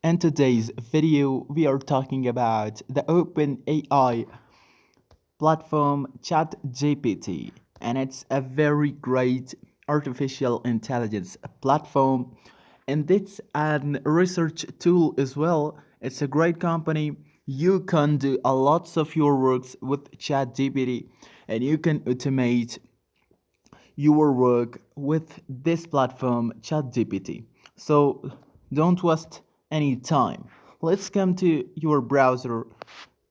In today's video, we are talking about the OpenAI platform ChatGPT, and it's a very great artificial intelligence platform, and it's a research tool as well. It's a great company. You can do a lots of your works with ChatGPT, and you can automate your work with this platform ChatGPT. So don't waste any time. Let's come to your browser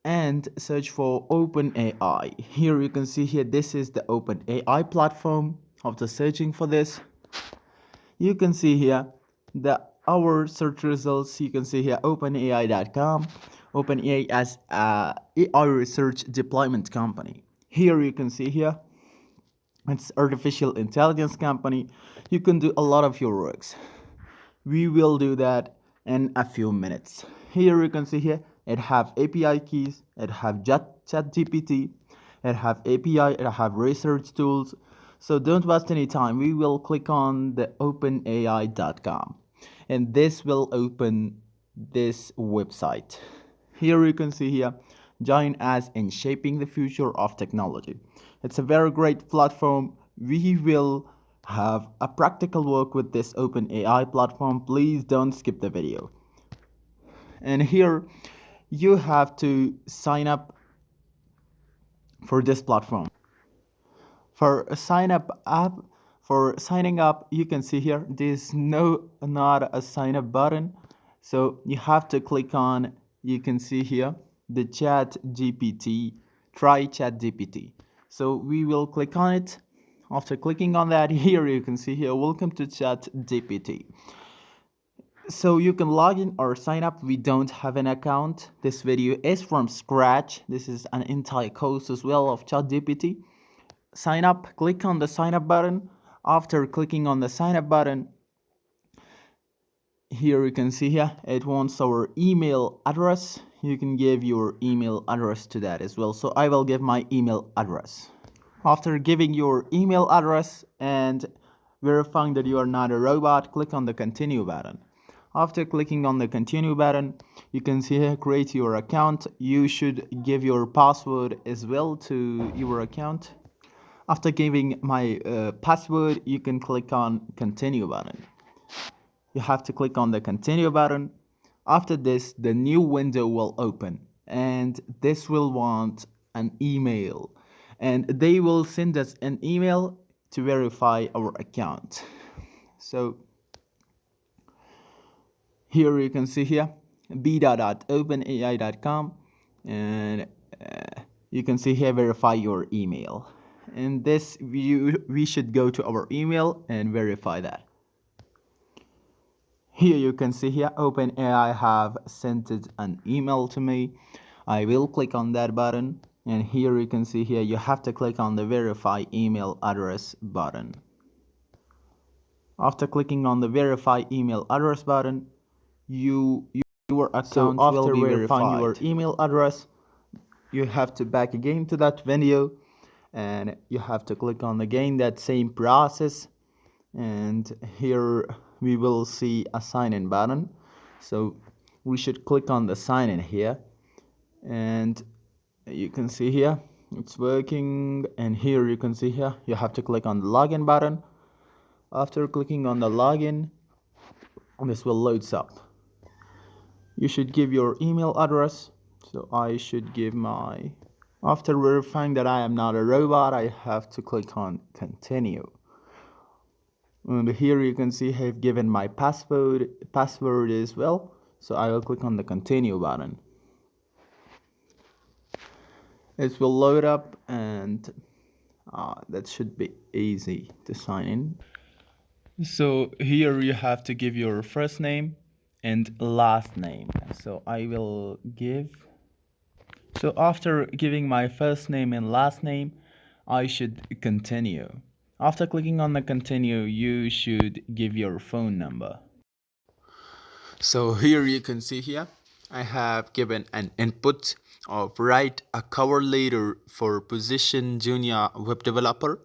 and search for OpenAI. Here you can see here this is the OpenAI platform. After searching for this, you can see here the our search results. You can see here openai.com. OpenAI as a AI research deployment company. Here you can see here it's artificial intelligence company. You can do a lot of your works. We will do that in a few minutes. Here you can see here it have API keys, it have ChatGPT, it have API, it have research tools. So don't waste any time. We will click on the openai.com and this will open this website. Here you can see here join us in shaping the future of technology. It's a very great platform. We will have a practical work with this OpenAI platform. Please don't skip the video. And here you have to sign up for this platform. For signing up, you can see here there's not a sign up button. So you have to click on, you can see here the ChatGPT, try ChatGPT. So we will click on it. After clicking on that, here you can see here, welcome to ChatGPT. So you can log in or sign up. We don't have an account. This video is from scratch. This is an entire course as well of ChatGPT. Sign up, click on the sign up button. After clicking on the sign up button, here you can see here it wants our email address. You can give your email address to that as well. So I will give my email address. After giving your email address and verifying that you are not a robot, click on the continue button. After clicking on the continue button, you can see here create your account. You should give your password as well to your account. After giving my password, you can click on continue button. You have to click on the continue button. After this, the new window will open and this will want an email, and they will send us an email to verify our account. So here you can see here beta.openai.com, and you can see here verify your email. In this we should go to our email and verify that. Here you can see here OpenAI have sent it an email to me. I will click on that button, and here you can see here you have to click on the verify email address button. After clicking on the verify email address button, your account will be verifying your email address. You have to back again to that video, and you have to click on again that same process, and here we will see a sign in button. So we should click on the sign in here, and you can see here it's working. And here you can see here you have to click on the login button. After clicking on the login, this will loads up. You should give your email address. So I should give my, after verifying that I am not a robot, I have to click on continue. And here you can see I've given my password as well. So I will click on the continue button. It will load up, and that should be easy to sign in. So here you have to give your first name and last name. So I will give. So after giving my first name and last name, I should continue. After clicking on the continue, you should give your phone number. So here you can see here, I have given an input of write a cover letter for position junior web developer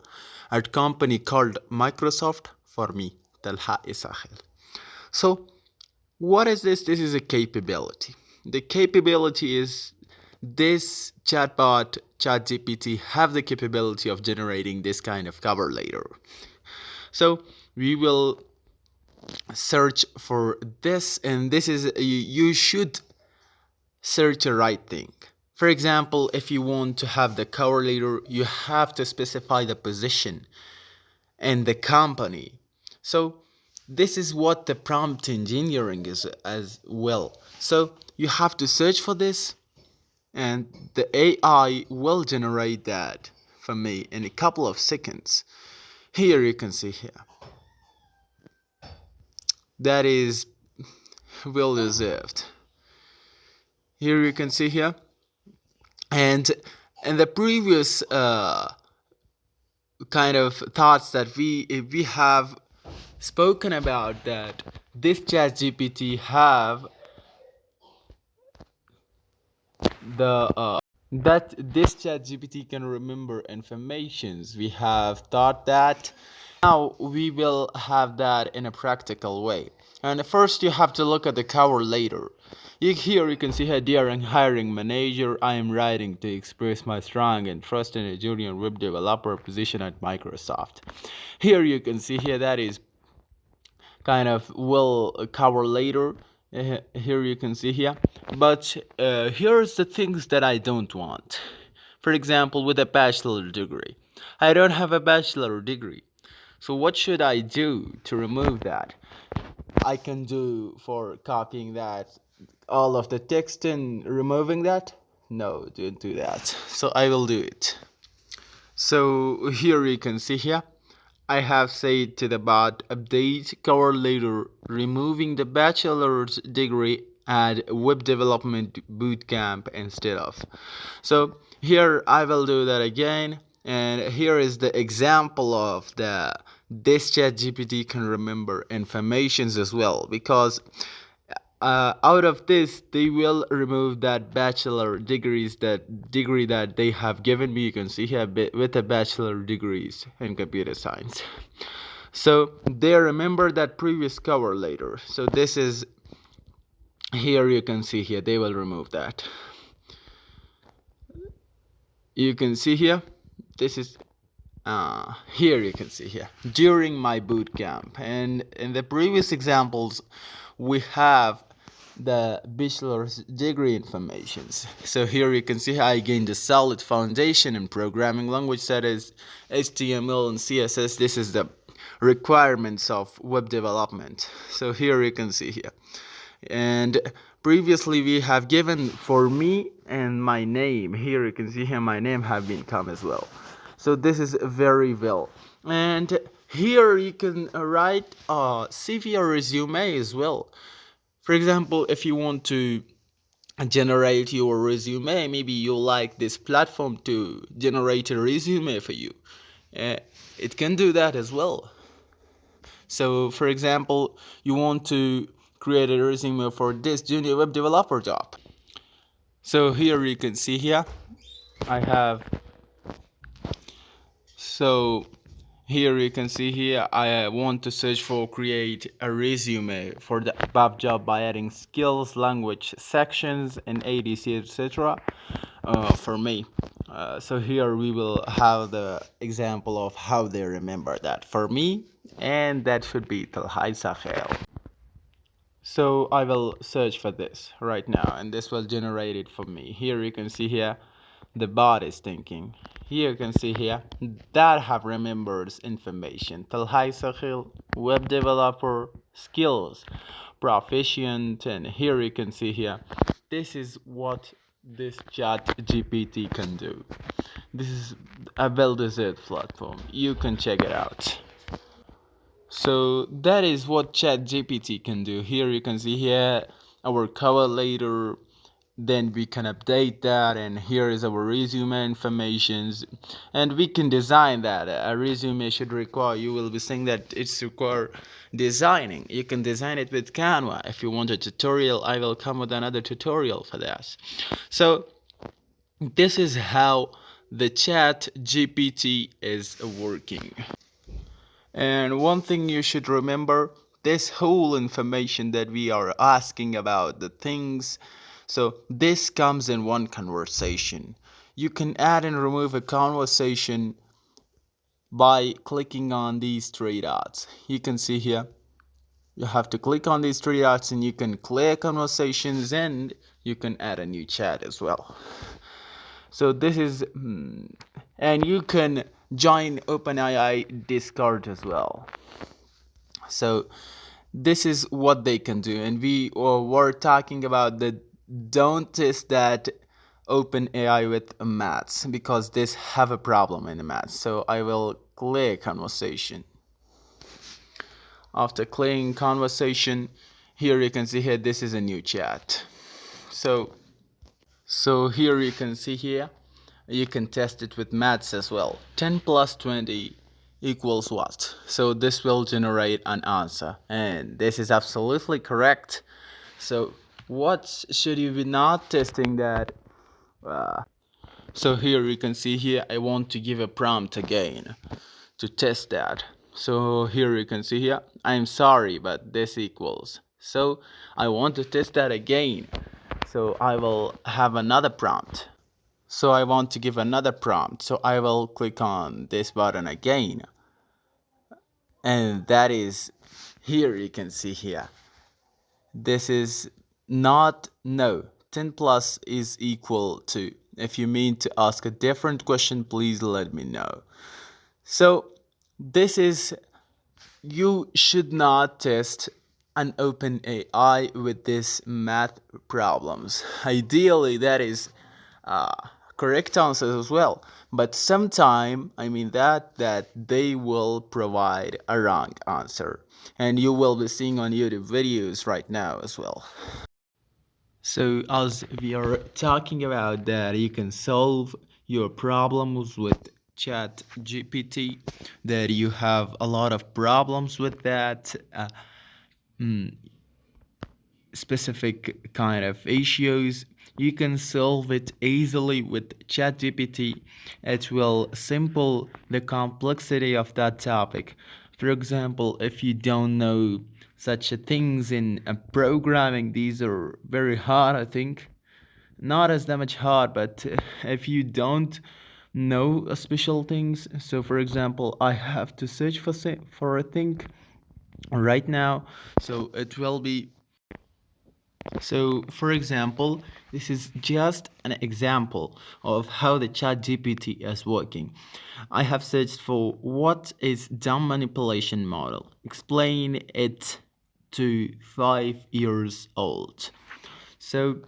at company called Microsoft for me, Talha Isakhil. So What is this? This is a capability. The capability is this chatbot, ChatGPT, have the capability of generating this kind of cover letter. So we will search for this, and this is you should search the right thing. For example, if you want to have the cover letter, you have to specify the position and the company. So this is what the prompt engineering is as well. So you have to search for this, and the AI will generate that for me in a couple of seconds. Here you can see here. That is well deserved. Here you can see here. And in the previous kind of thoughts that we have spoken about, that this chat GPT have the that this chat GPT can remember informations. We have thought that. Now we will have that in a practical way. And first you have to look at the cover later. Here you can see here, dear hiring manager, I am writing to express my strong interest in a junior web developer position at Microsoft. Here you can see here, that is kind of will cover later. Here you can see here, but here's the things that I don't want. For example, with a bachelor degree, I don't have a bachelor degree, so what should I do to remove that? I can do for copying that all of the text and removing that. No, don't do that. So I will do it. So here you can see here, I have said to the bot, update cover letter, removing the bachelor's degree, add web development bootcamp instead of. So here I will do that again, and here is the example of the this chat GPT can remember informations as well, because out of this they will remove that bachelor degrees, that degree that they have given me. You can see here with the bachelor degrees in computer science, so they remember that previous cover later. So this is, here you can see here, they will remove that. You can see here, this is here you can see here, during my boot camp. And in the previous examples we have the bachelor's degree informations. So here you can see how I gained a solid foundation in programming language, that is HTML and CSS. This is the requirements of web development. So here you can see here, and previously we have given for me and my name. Here you can see here my name have been come as well. So this is very well. And here you can write a CV or resume as well. For example, if you want to generate your resume, maybe you like this platform to generate a resume for you, it can do that as well. So for example, you want to create a resume for this junior web developer job. So here you can see here I have, so here you can see here I want to search for create a resume for the above job by adding skills, language sections, and ADC, etc. For me. So here we will have the example of how they remember that for me, and that should be Talhai Sahel. So I will search for this right now, and this will generate it for me. Here you can see here the bot is thinking. Here you can see here that have remembers information. Talhai Sahil, web developer, skills, proficient, and here you can see here, this is what this chat GPT can do. This is a well-deserved platform. You can check it out. So that is what ChatGPT can do. Here you can see here our cover letter, then we can update that, and here is our resume informations, and we can design that. A resume should require, you will be saying that it's require designing. You can design it with Canva. If you want a tutorial, I will come with another tutorial for that. So this is how the chat GPT is working. And one thing you should remember, this whole information that we are asking about the things. So this comes in one conversation. You can add and remove a conversation by clicking on these three dots. You can see here, you have to click on these three dots and you can clear conversations, and you can add a new chat as well. So this is, and you can join OpenAI Discord as well. So this is what they can do, and we were talking about the don't test that OpenAI with maths, because this have a problem in the maths. So I will clear conversation. After clearing conversation, here you can see here, this is a new chat. So here you can see here, you can test it with maths as well. 10 plus 20 equals what? So this will generate an answer, and this is absolutely correct. So what should you be not testing that? So here you can see here, I want to give a prompt again to test that. So here you can see here, I'm sorry, but this equals. So I want to test that again. So I will have another prompt. So I want to give another prompt. So I will click on this button again. And that is, here you can see here, this is not no. 10 plus is equal to. If you mean to ask a different question, please let me know. So this is, you should not test an open AI with this math problems. Ideally, that is correct answers as well. But sometime, I mean that they will provide a wrong answer, and you will be seeing on YouTube videos right now as well. So as we are talking about that, you can solve your problems with ChatGPT, that you have a lot of problems with that specific kind of issues, you can solve it easily with ChatGPT. It will simple the complexity of that topic. For example, if you don't know such things in programming, these are very hard, I think. Not as that much hard, but if you don't know special things, so for example, I have to search for a thing right now, so it will be. So, for example, this is just an example of how the ChatGPT is working. I have searched for what is dumb manipulation model. Explain it to 5 years old. So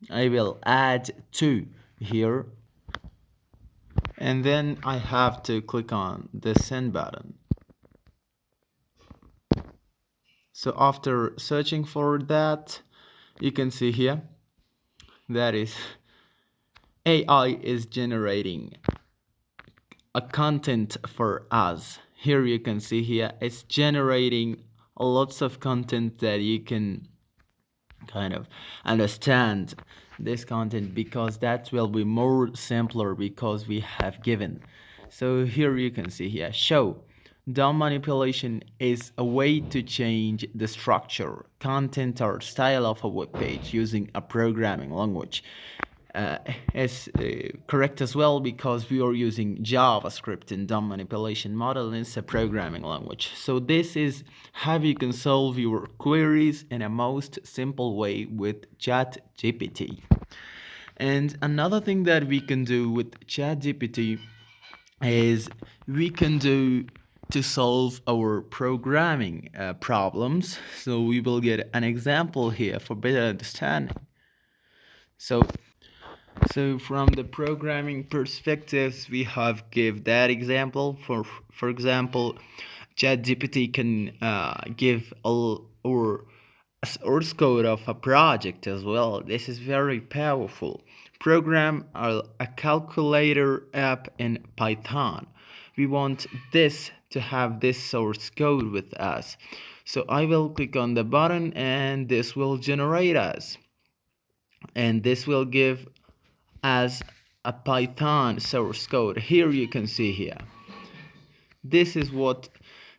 I will add 2 here, and then I have to click on the send button. So after searching for that, you can see here, that is, AI is generating a content for us. Here you can see here, it's generating lots of content that you can kind of understand this content, because that will be more simpler because we have given. So here you can see here, show DOM manipulation is a way to change the structure, content, or style of a web page using a programming language. Is correct as well, because we are using JavaScript in DOM manipulation model, and it's a programming language. So this is how you can solve your queries in a most simple way with ChatGPT. And another thing that we can do with ChatGPT is we can do to solve our programming problems. So we will get an example here for better understanding. So from the programming perspectives, we have give that example. For example, ChatGPT can give or source code of a project as well. This is very powerful. Program a calculator app in Python. We want this to have this source code with us. So I will click on the button, and this will generate us. And this will give as a Python source code. Here you can see here, this is what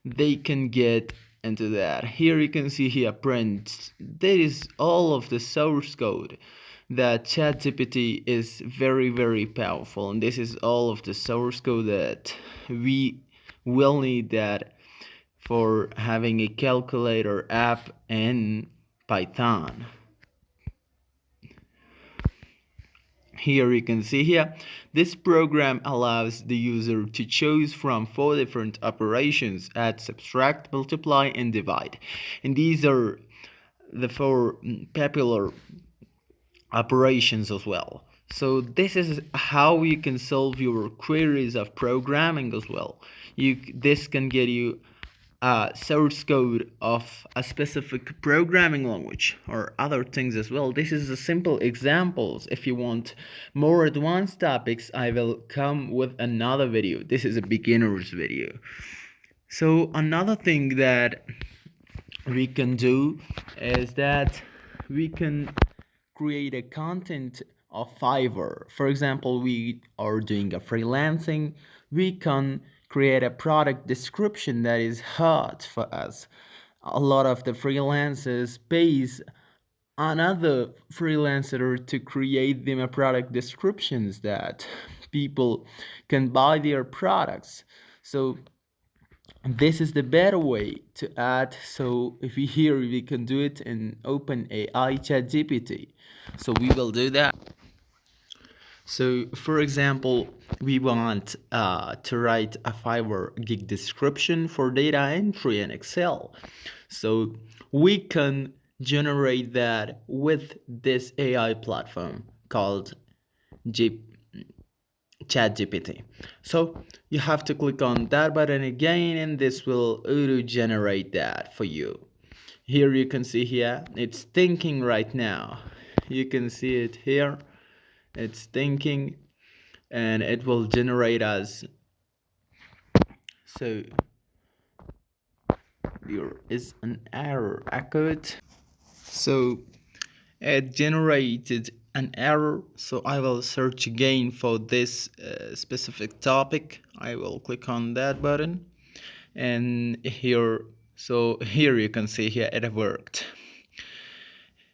they can get into that. Here you can see here print. That is all of the source code that ChatGPT is very powerful, and this is all of the source code that we will need that for having a calculator app in Python. Here you can see here, this program allows the user to choose from 4 different operations: add, subtract, multiply, and divide. And these are the 4 popular operations as well. So this is how you can solve your queries of programming as well. This can get you source code of a specific programming language or other things as well. This is a simple examples. If you want more advanced topics, I will come with another video. This is a beginner's video. So another thing that we can do is that we can create a content of Fiverr. For example, we are doing a freelancing, we can create a product description that is hard for us. A lot of the freelancers pays another freelancer to create them a product descriptions that people can buy their products. So this is the better way to add. So if we here we can do it in openai ChatGPT, so we will do that. So for example, we want to write a Fiverr gig description for data entry in Excel. So we can generate that with this AI platform called ChatGPT. So you have to click on that button again, and this will auto generate that for you. Here you can see here it's thinking right now. You can see it here. It's thinking, and it will generate us. So there is an error occurred. So it generated an error, so I will search again for this specific topic. I will click on that button, and here, so here you can see here it worked.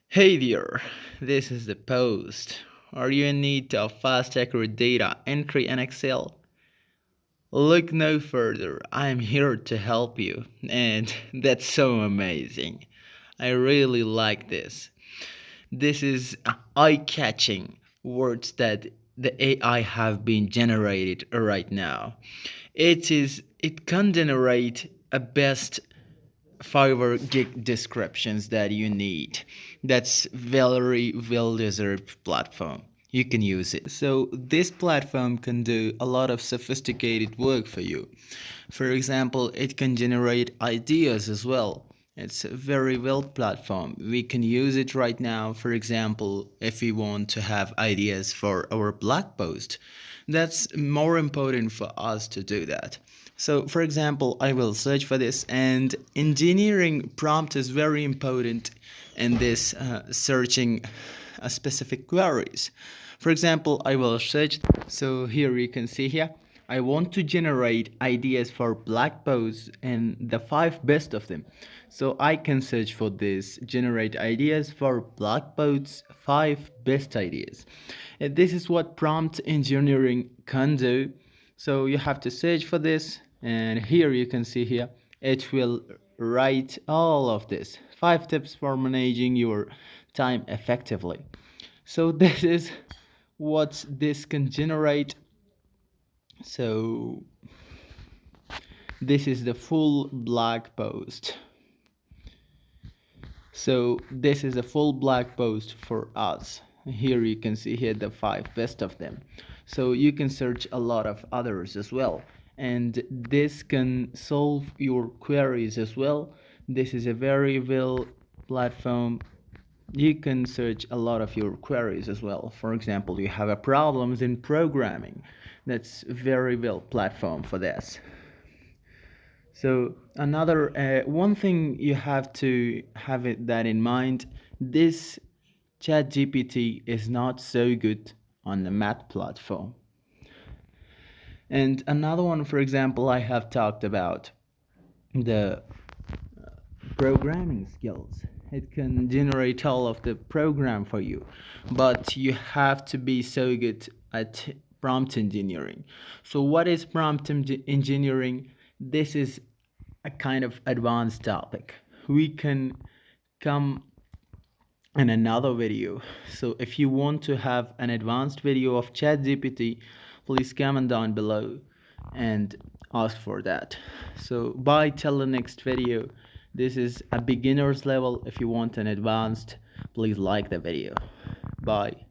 Hey there, this is the post. Are you in need of fast accurate data entry in Excel? Look no further, I am here to help you. And that's so amazing. I really like this. This is eye-catching words that the AI have been generated right now. It can generate a best Fiverr gig descriptions that you need. That's very well deserved platform. You can use it. So this platform can do a lot of sophisticated work for you. For example, it can generate ideas as well. It's a very well platform. We can use it right now. For example, if we want to have ideas for our blog post, that's more important for us to do that. So for example, I will search for this, and engineering prompt is very important in this searching specific queries. For example, I will search. So here you can see here, I want to generate ideas for blog posts and the 5 best of them. So I can search for this, generate ideas for blog posts, 5 best ideas. And this is what prompt engineering can do. So you have to search for this, and here you can see here it will write all of this 5 tips for managing your time effectively. So this is what this can generate. So this is the full blog post. So this is a full blog post for us. Here you can see here the 5 best of them. So you can search a lot of others as well, and this can solve your queries as well. This is a very well platform. You can search a lot of your queries as well. For example, you have a problems in programming. That's very well platform for this. So another one thing you have to have it that in mind, this ChatGPT is not so good on the math platform. And another one, for example, I have talked about the programming skills. It can generate all of the program for you, but you have to be so good at prompt engineering. So what is engineering? This is a kind of advanced topic. We can come in another video. So if you want to have an advanced video of ChatGPT, please comment down below and ask for that. So bye till the next video. This is a beginner's level. If you want an advanced, please like the video. Bye.